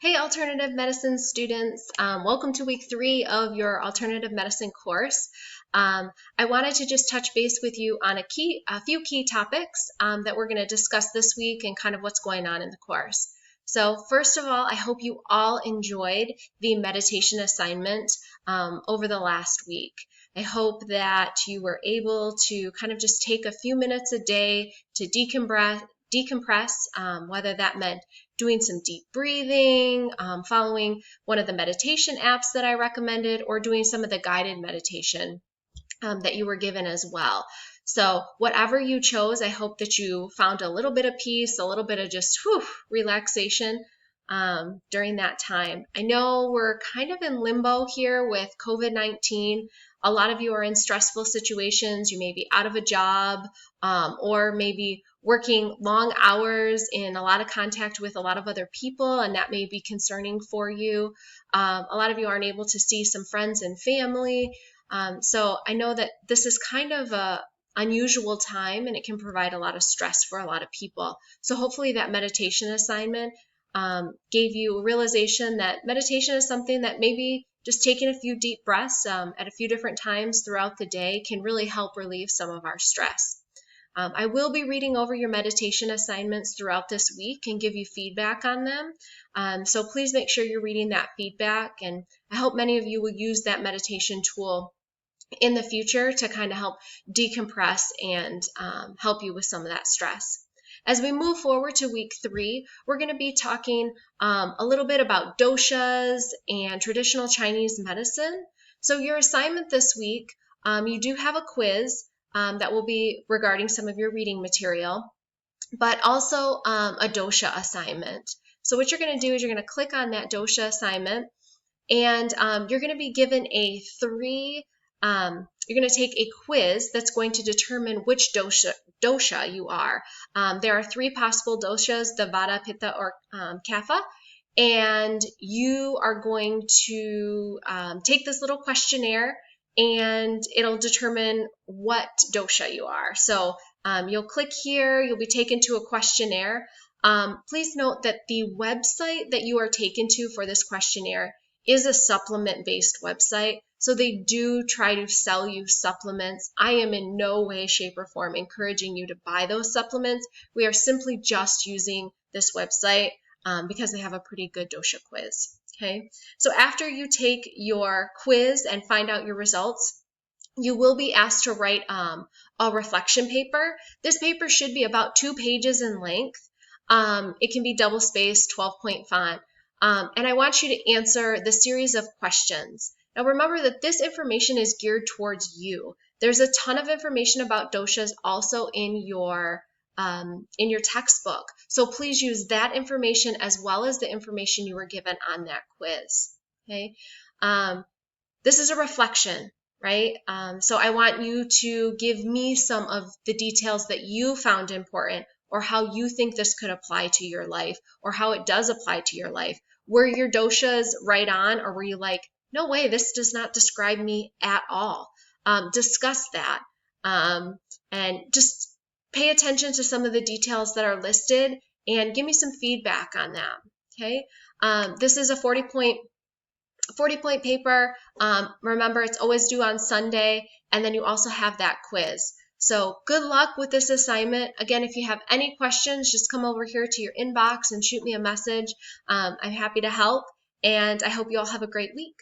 Hey, alternative medicine students. Welcome to week 3 of your alternative medicine course. I wanted to just touch base with you on a few key topics that we're going to discuss this week and kind of what's going on in the course. So first of all, I hope you all enjoyed the meditation assignment over the last week. I hope that you were able to kind of just take a few minutes a day to decompress, whether that meant doing some deep breathing, following one of the meditation apps that I recommended, or doing some of the guided meditation that you were given as well. So whatever you chose, I hope that you found a little bit of peace, a little bit of just relaxation during that time. I know we're kind of in limbo here with COVID-19. A lot of you are in stressful situations. You may be out of a job or maybe working long hours in a lot of contact with a lot of other people, and that may be concerning for you. A lot of you aren't able to see some friends and family. So I know that this is kind of a unusual time, and it can provide a lot of stress for a lot of people. So hopefully that meditation assignment gave you a realization that meditation is something that maybe just taking a few deep breaths at a few different times throughout the day can really help relieve some of our stress. I will be reading over your meditation assignments throughout this week and give you feedback on them. So please make sure you're reading that feedback, and I hope many of you will use that meditation tool in the future to kind of help decompress and help you with some of that stress. As we move forward to week 3, we're going to be talking a little bit about doshas and traditional Chinese medicine. So your assignment this week, you do have a quiz that will be regarding some of your reading material, but also a dosha assignment. So what you're going to do is you're going to click on that dosha assignment, and you're going to be given you're going to take a quiz that's going to determine which dosha you are. There are 3 possible doshas, the Vata, Pitta, or Kapha, and you are going to take this little questionnaire, and it'll determine what dosha you are. So you'll click here, you'll be taken to a questionnaire. Please note that the website that you are taken to for this questionnaire is a supplement-based website. So they do try to sell you supplements. I am in no way, shape, or form encouraging you to buy those supplements. We are simply just using this website because they have a pretty good dosha quiz. Okay, so after you take your quiz and find out your results, you will be asked to write a reflection paper. This paper should be about 2 pages in length. It can be double-spaced, 12-point font. And I want you to answer the series of questions. Now remember that this information is geared towards you. There's a ton of information about doshas also in your textbook. So please use that information as well as the information you were given on that quiz. Okay. This is a reflection, right? So I want you to give me some of the details that you found important, or how you think this could apply to your life, or how it does apply to your life. Were your doshas right on, or were you like, no way, this does not describe me at all? Discuss that, and just pay attention to some of the details that are listed and give me some feedback on that. Okay, this is a 40-point paper. Remember, it's always due on Sunday, and then you also have that quiz. So good luck with this assignment. Again, if you have any questions, just come over here to your inbox and shoot me a message. I'm happy to help, and I hope you all have a great week.